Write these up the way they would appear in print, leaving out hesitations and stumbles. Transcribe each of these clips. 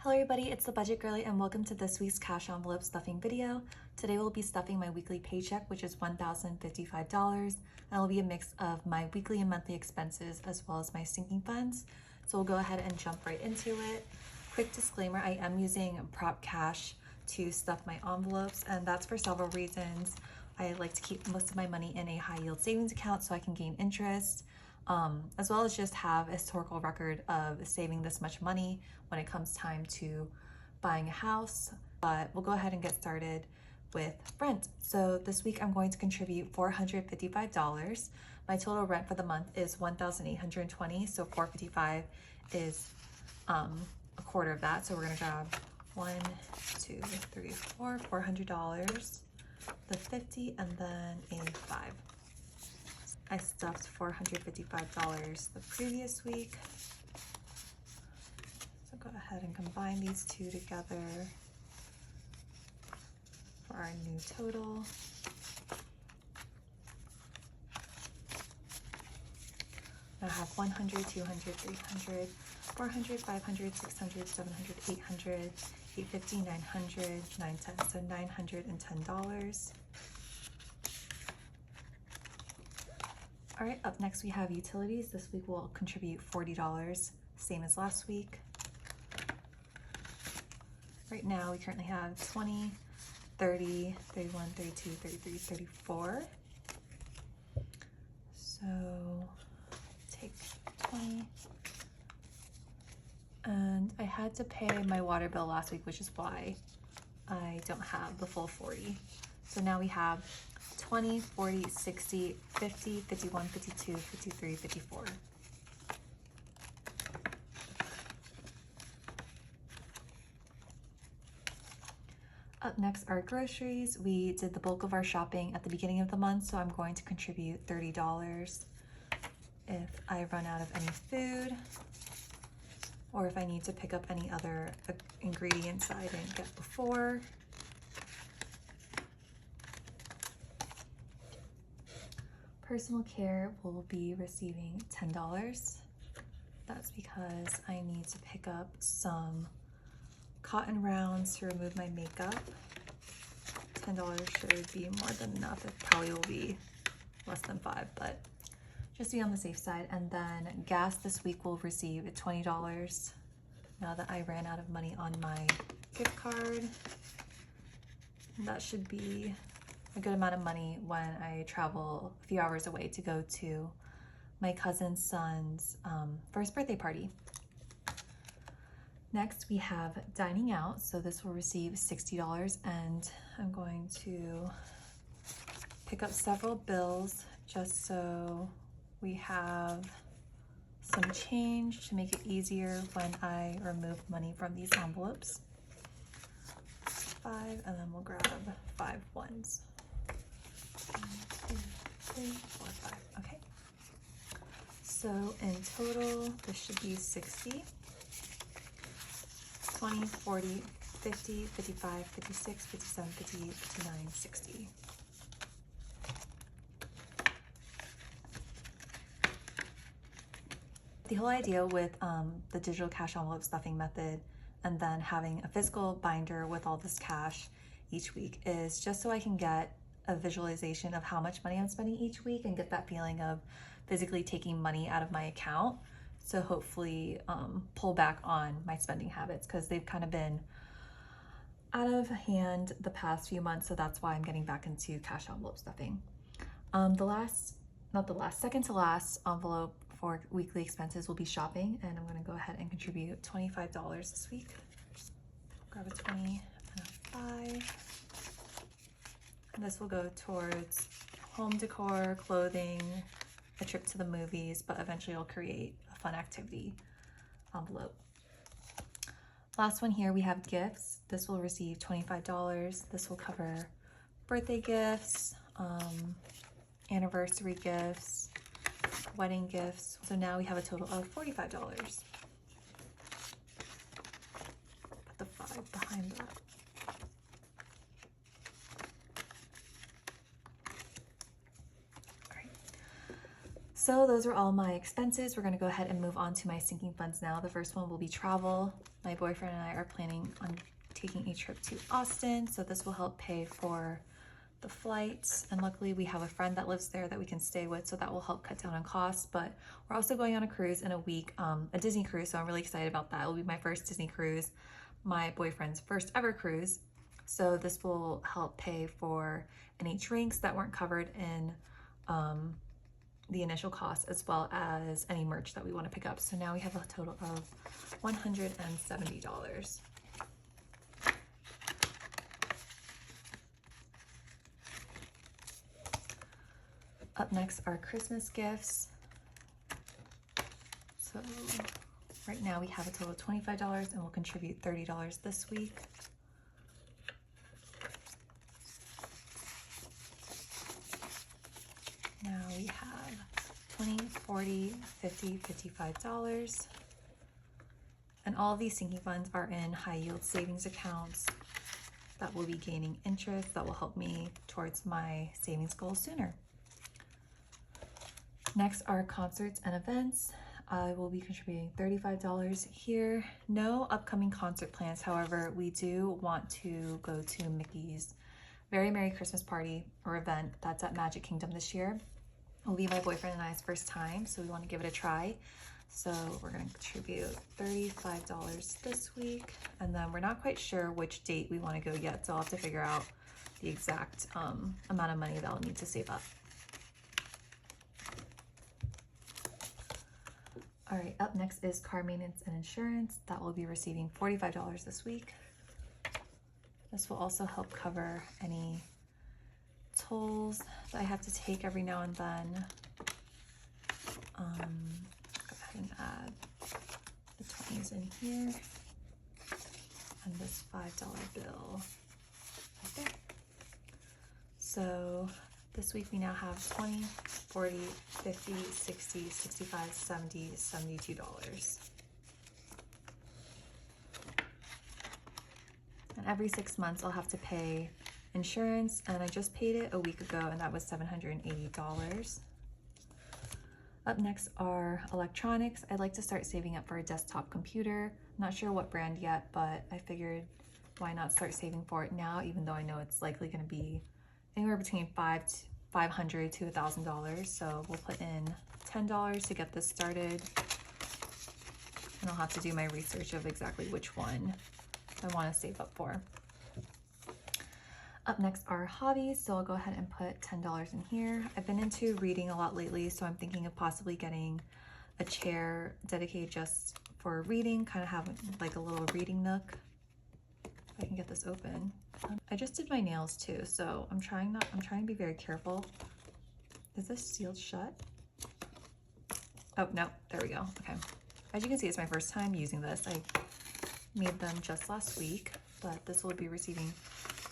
Hello everybody, it's the Budget Girly and welcome to this week's cash envelope stuffing video. Today we'll be stuffing my weekly paycheck, which is $1,055, and it'll be a mix of my weekly and monthly expenses as well as my sinking funds. So we'll go ahead and jump right into it. Quick disclaimer, I am using prop cash to stuff my envelopes, and that's for several reasons. I like to keep most of my money in a high yield savings account so I can gain interest. As well as just have a historical record of saving this much money when it comes time to buying a house. But we'll go ahead and get started with rent. So this week I'm going to contribute $455. My total rent for the month is $1,820, so $455 is a quarter of that. So we're gonna grab $400, the 50, and then a 5. I stuffed $455 the previous week. So go ahead and combine these two together for our new total. I have 100, 200, 300, 400, 500, 600, 700, 800, 850, 900, 910, so $910. All right, up next we have utilities. This week we'll contribute $40, same as last week. Right now we currently have 20, 30, 31, 32, 33, 34. So take 20. And I had to pay my water bill last week, which is why I don't have the full 40. So now we have 20, 40, 60, 50, 51, 52, 53, 54. Up next are groceries. We did the bulk of our shopping at the beginning of the month, so I'm going to contribute $30. If I run out of any food, or if I need to pick up any other ingredients I didn't get before. Personal care will be receiving $10. That's because I need to pick up some cotton rounds to remove my makeup. $10 should be more than enough. It probably will be less than 5, but just to be on the safe side. And then gas this week will receive $20 now that I ran out of money on my gift card. That should be a good amount of money when I travel a few hours away to go to my cousin's son's first birthday party. Next we have dining out, so this will receive $60, and I'm going to pick up several bills just so we have some change to make it easier when I remove money from these envelopes. 5, and then we'll grab 5 ones. 1, 2, 3, 4, 5. Okay. So in total, this should be 60, 20, 40, 50, 55, 56, 57, 58, 59, 60. The whole idea with the digital cash envelope stuffing method and then having a physical binder with all this cash each week is just so I can get a visualization of how much money I'm spending each week and get that feeling of physically taking money out of my account. So hopefully pull back on my spending habits, because they've kind of been out of hand the past few months. So that's why I'm getting back into cash envelope stuffing. Second to last envelope for weekly expenses will be shopping, and I'm gonna go ahead and contribute $25 this week. Grab a 20 and a 5. This will go towards home decor, clothing, a trip to the movies, but eventually I'll create a fun activity envelope. Last one here, we have gifts. This will receive $25. This will cover birthday gifts, anniversary gifts, wedding gifts. So now we have a total of $45. Put the 5 behind that. So those are all my expenses. We're gonna go ahead and move on to my sinking funds now. The first one will be travel. my boyfriend and I are planning on taking a trip to Austin, so this will help pay for the flights, and luckily we have a friend that lives there that we can stay with, so that will help cut down on costs. But we're also going on a cruise in a week, a Disney cruise, so I'm really excited about that. It will be my first Disney cruise, my boyfriend's first ever cruise, so this will help pay for any drinks that weren't covered in the initial cost, as well as any merch that we want to pick up. So now we have a total of $170. Up next are Christmas gifts. So right now we have a total of $25 and we'll contribute $30 this week. Now we have $20, $40, $50, $55. And all of these sinking funds are in high yield savings accounts that will be gaining interest that will help me towards my savings goal sooner. Next are concerts and events. I will be contributing $35 here. No upcoming concert plans. However, we do want to go to Mickey's Very Merry Christmas Party or event that's at Magic Kingdom this year. It will be my boyfriend and I's first time, so we want to give it a try. So we're going to contribute $35 this week, and then we're not quite sure which date we want to go yet, so I'll have to figure out the exact amount of money that I'll need to save up. All right, up next is car maintenance and insurance. That will be receiving $45 this week. This will also help cover any tolls that I have to take every now and then. Go ahead and add the 20s in here and this $5 bill right there. So this week we now have 20, 40, 50, 60, 65, 70, $72. And every 6 months I'll have to pay insurance, and I just paid it a week ago and that was $780. Up next are electronics. I'd like to start saving up for a desktop computer. Not sure what brand yet, but I figured why not start saving for it now, even though I know it's likely going to be anywhere between $500 to $1,000. So we'll put in $10 to get this started, and I'll have to do my research of exactly which one I want to save up for. Up next are hobbies, so I'll go ahead and put $10 in here. I've been into reading a lot lately, so I'm thinking of possibly getting a chair dedicated just for reading, kind of have like a little reading nook. If I can get this open. I just did my nails too, so I'm trying to be very careful. Is this sealed shut? Oh, no, there we go. Okay. As you can see, it's my first time using this. I made them just last week, but this will be receiving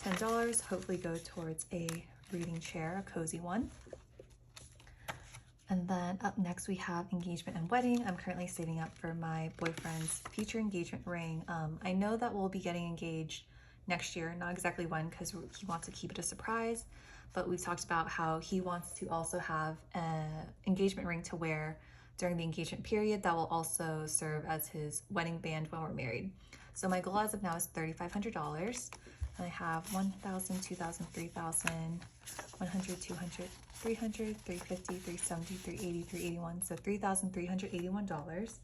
$10, hopefully go towards a reading chair, a cozy one. And then up next we have engagement and wedding. I'm currently saving up for my boyfriend's future engagement ring. I know that we'll be getting engaged next year, not exactly when because he wants to keep it a surprise, but we've talked about how he wants to also have an engagement ring to wear during the engagement period that will also serve as his wedding band when we're married. So my goal as of now is $3,500. I have 1,000, 2,000, 3,000, 100, 200, 300, 350, 370, 380, 381. So $3,381.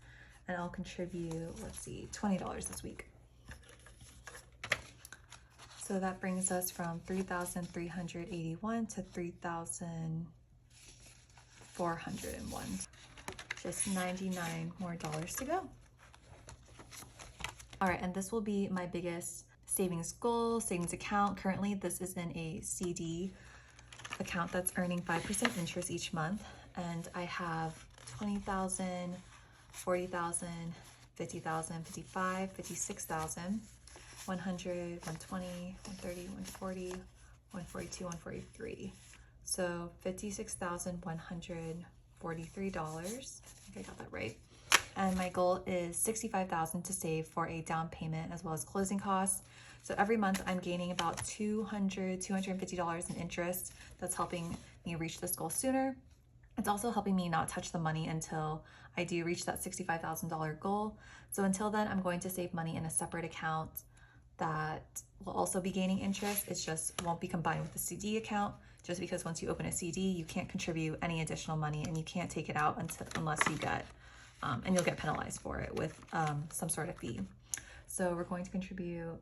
And I'll contribute, let's see, $20 this week. So that brings us from $3,381 to $3,401. Just $99 more to go. All right, and this will be my biggest savings goal, savings account. Currently, this is in a CD account that's earning 5% interest each month. And I have 20,000, 40,000, 50,000, 55, 56,000, 100, 120, 130, 140, 142, 143. So $56,143. I think I got that right. And my goal is $65,000 to save for a down payment as well as closing costs. So every month I'm gaining about $200, $250 in interest. That's helping me reach this goal sooner. It's also helping me not touch the money until I do reach that $65,000 goal. So until then, I'm going to save money in a separate account that will also be gaining interest. It just won't be combined with the CD account, just because once you open a CD, you can't contribute any additional money and you can't take it out unless you get, and you'll get penalized for it with some sort of fee. So we're going to contribute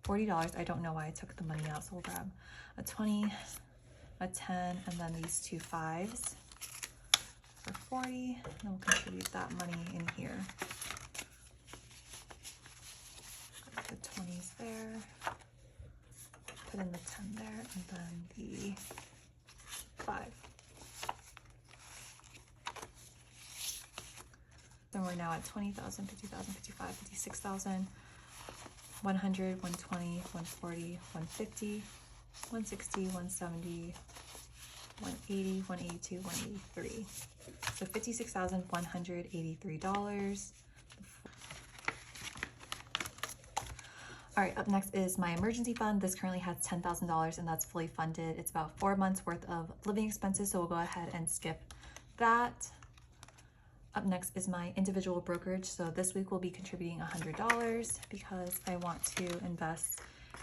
$40. I don't know why I took the money out, so we'll grab a 20, a 10, and then these two 5s for 40, and we'll contribute that money in here. Put the 20s there, put in the 10 there, and then the 5. Then we're now at 20,000, 50,000, 55, 56,000, 100, 120, 140, 150, 160, 170, 180, 182, 183. So $56,183. All right, up next is my emergency fund. This currently has $10,000 and that's fully funded. It's about 4 months worth of living expenses, so we'll go ahead and skip that. Up next is my individual brokerage. So this week we'll be contributing $100 because I want to invest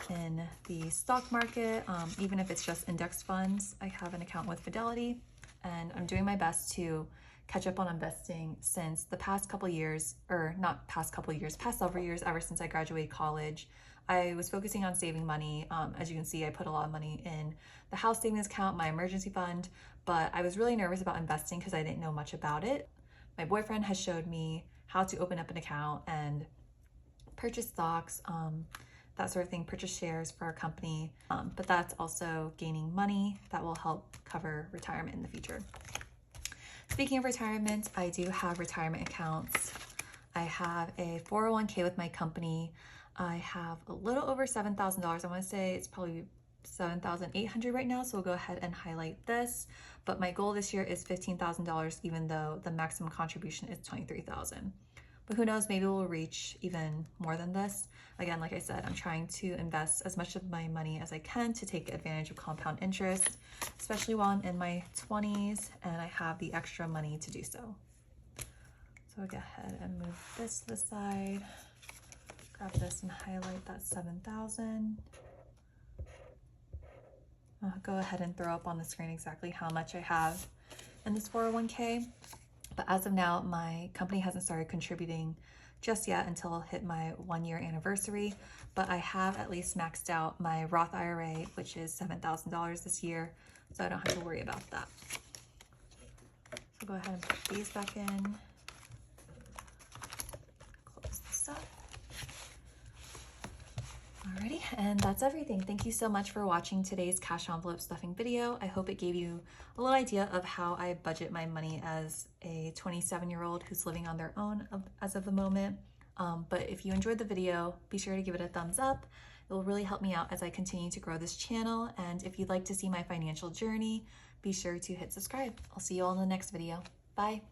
in the stock market, even if it's just index funds. I have an account with Fidelity and I'm doing my best to catch up on investing since the past couple years, or not past couple years, past several years, ever since I graduated college. I was focusing on saving money. As you can see, I put a lot of money in the house savings account, my emergency fund, but I was really nervous about investing because I didn't know much about it. My boyfriend has showed me how to open up an account and purchase stocks, that sort of thing, purchase shares for our company. But that's also gaining money that will help cover retirement in the future. Speaking of retirement, I do have retirement accounts. I have a 401k with my company. I have a little over $7,000. I want to say it's probably $7,800 right now, so we'll go ahead and highlight this. But my goal this year is $15,000, even though the maximum contribution is $23,000. But who knows, maybe we'll reach even more than this. Again, like I said, I'm trying to invest as much of my money as I can to take advantage of compound interest, especially while I'm in my 20s and I have the extra money to do so. So I'll go ahead and move this to the side, grab this and highlight that 7,000. I'll go ahead and throw up on the screen exactly how much I have in this 401k. But as of now, my company hasn't started contributing just yet until I'll hit my 1-year anniversary. But I have at least maxed out my Roth IRA, which is $7,000 this year, so I don't have to worry about that. So go ahead and put these back in. Close this up. Alrighty, and that's everything. Thank you so much for watching today's cash envelope stuffing video. I hope it gave you a little idea of how I budget my money as a 27-year-old who's living on their own as of the moment. But if you enjoyed the video, be sure to give it a thumbs up. It will really help me out as I continue to grow this channel. And if you'd like to see my financial journey, be sure to hit subscribe. I'll see you all in the next video. Bye.